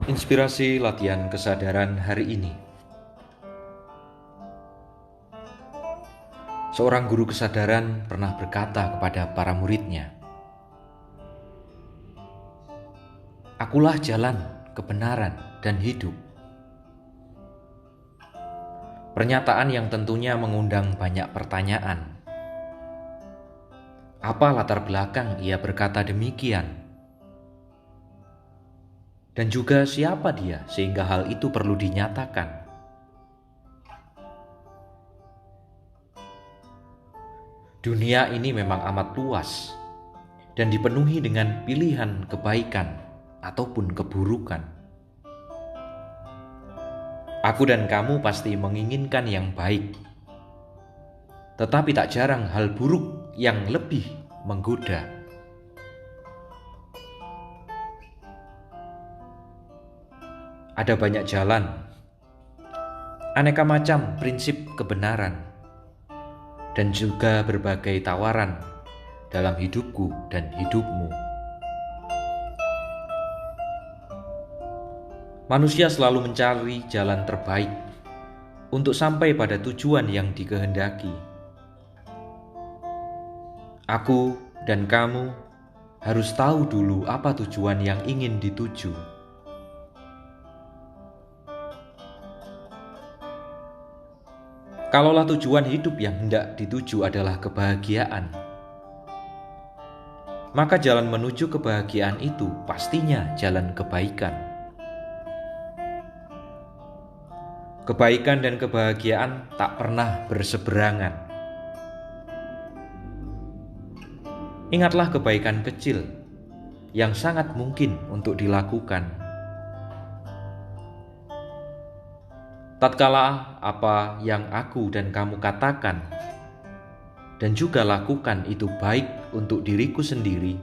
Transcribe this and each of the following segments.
Inspirasi latihan kesadaran hari ini. Seorang guru kesadaran pernah berkata kepada para muridnya, "Akulah jalan, kebenaran, dan hidup." Pernyataan yang tentunya mengundang banyak pertanyaan. Apa latar belakang ia berkata demikian? Dan juga siapa dia sehingga hal itu perlu dinyatakan? Dunia ini memang amat luas dan dipenuhi dengan pilihan kebaikan ataupun keburukan. Aku dan kamu pasti menginginkan yang baik, tetapi tak jarang hal buruk yang lebih menggoda. Ada banyak jalan, aneka macam prinsip kebenaran, dan juga berbagai tawaran dalam hidupku dan hidupmu. Manusia selalu mencari jalan terbaik untuk sampai pada tujuan yang dikehendaki. Aku dan kamu harus tahu dulu apa tujuan yang ingin dituju. Kalaulah tujuan hidup yang hendak dituju adalah kebahagiaan, maka jalan menuju kebahagiaan itu pastinya jalan kebaikan. Kebaikan dan kebahagiaan tak pernah berseberangan. Ingatlah kebaikan kecil yang sangat mungkin untuk dilakukan. Tatkala apa yang aku dan kamu katakan dan juga lakukan itu baik untuk diriku sendiri,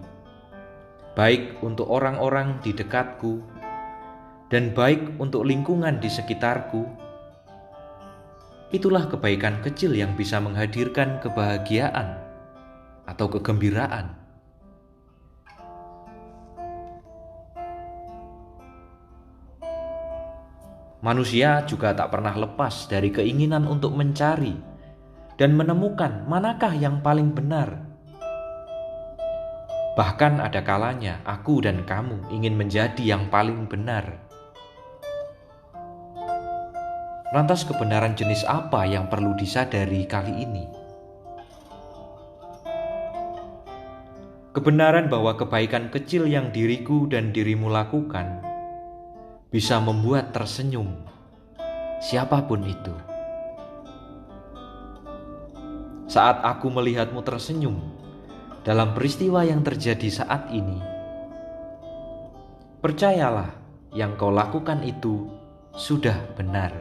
baik untuk orang-orang di dekatku, dan baik untuk lingkungan di sekitarku, itulah kebaikan kecil yang bisa menghadirkan kebahagiaan atau kegembiraan. Manusia juga tak pernah lepas dari keinginan untuk mencari dan menemukan manakah yang paling benar. Bahkan ada kalanya aku dan kamu ingin menjadi yang paling benar. Lantas kebenaran jenis apa yang perlu disadari kali ini? Kebenaran bahwa kebaikan kecil yang diriku dan dirimu lakukan bisa membuat tersenyum siapapun itu. Saat aku melihatmu tersenyum dalam peristiwa yang terjadi saat ini, percayalah yang kau lakukan itu sudah benar.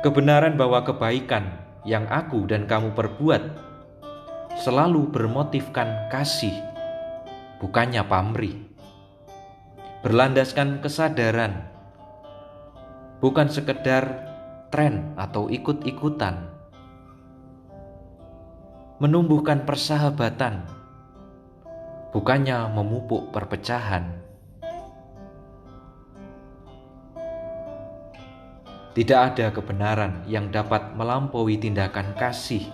Kebenaran bahwa kebaikan yang aku dan kamu perbuat selalu bermotifkan kasih, bukannya pamrih. Berlandaskan kesadaran, bukan sekedar tren atau ikut-ikutan. Menumbuhkan persahabatan, bukannya memupuk perpecahan. Tidak ada kebenaran yang dapat melampaui tindakan kasih,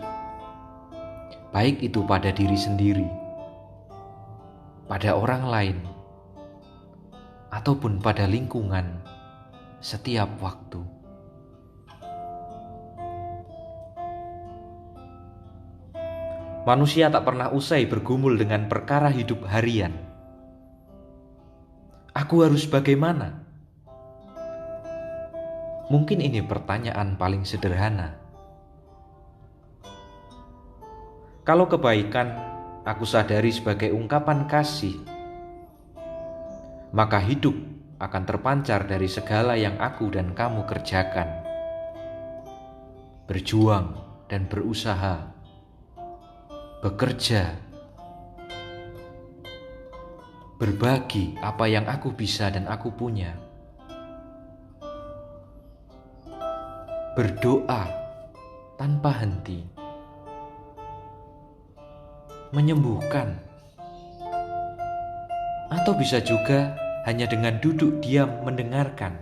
baik itu pada diri sendiri, pada orang lain, ataupun pada lingkungan setiap waktu. Manusia tak pernah usai bergumul dengan perkara hidup harian. Aku harus bagaimana? Mungkin ini pertanyaan paling sederhana. Kalau kebaikan aku sadari sebagai ungkapan kasih, maka hidup akan terpancar dari segala yang aku dan kamu kerjakan. Berjuang dan berusaha, bekerja, berbagi apa yang aku bisa dan aku punya, berdoa tanpa henti, menyembuhkan, atau bisa juga hanya dengan duduk diam mendengarkan.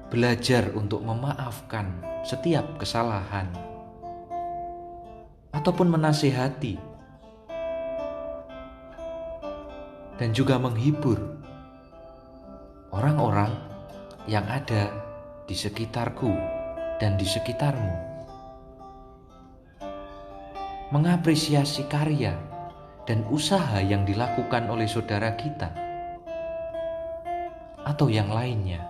Belajar untuk memaafkan setiap kesalahan, ataupun menasihati, dan juga menghibur orang-orang yang ada di sekitarku dan di sekitarmu. Mengapresiasi karya dan usaha yang dilakukan oleh saudara kita atau yang lainnya.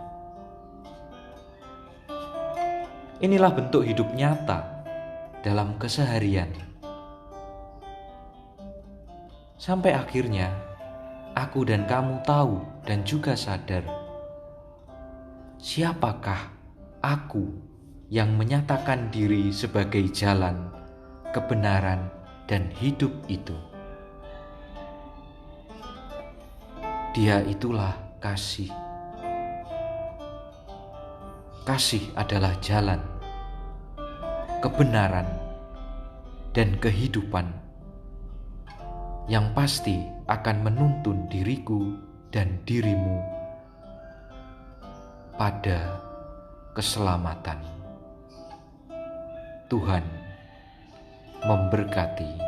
Inilah bentuk hidup nyata dalam keseharian. Sampai akhirnya aku dan kamu tahu dan juga sadar siapakah aku yang menyatakan diri sebagai jalan, kebenaran, dan hidup itu. Dia itulah kasih. Kasih adalah jalan, kebenaran, dan kehidupan yang pasti akan menuntun diriku dan dirimu pada keselamatan. Tuhan memberkati.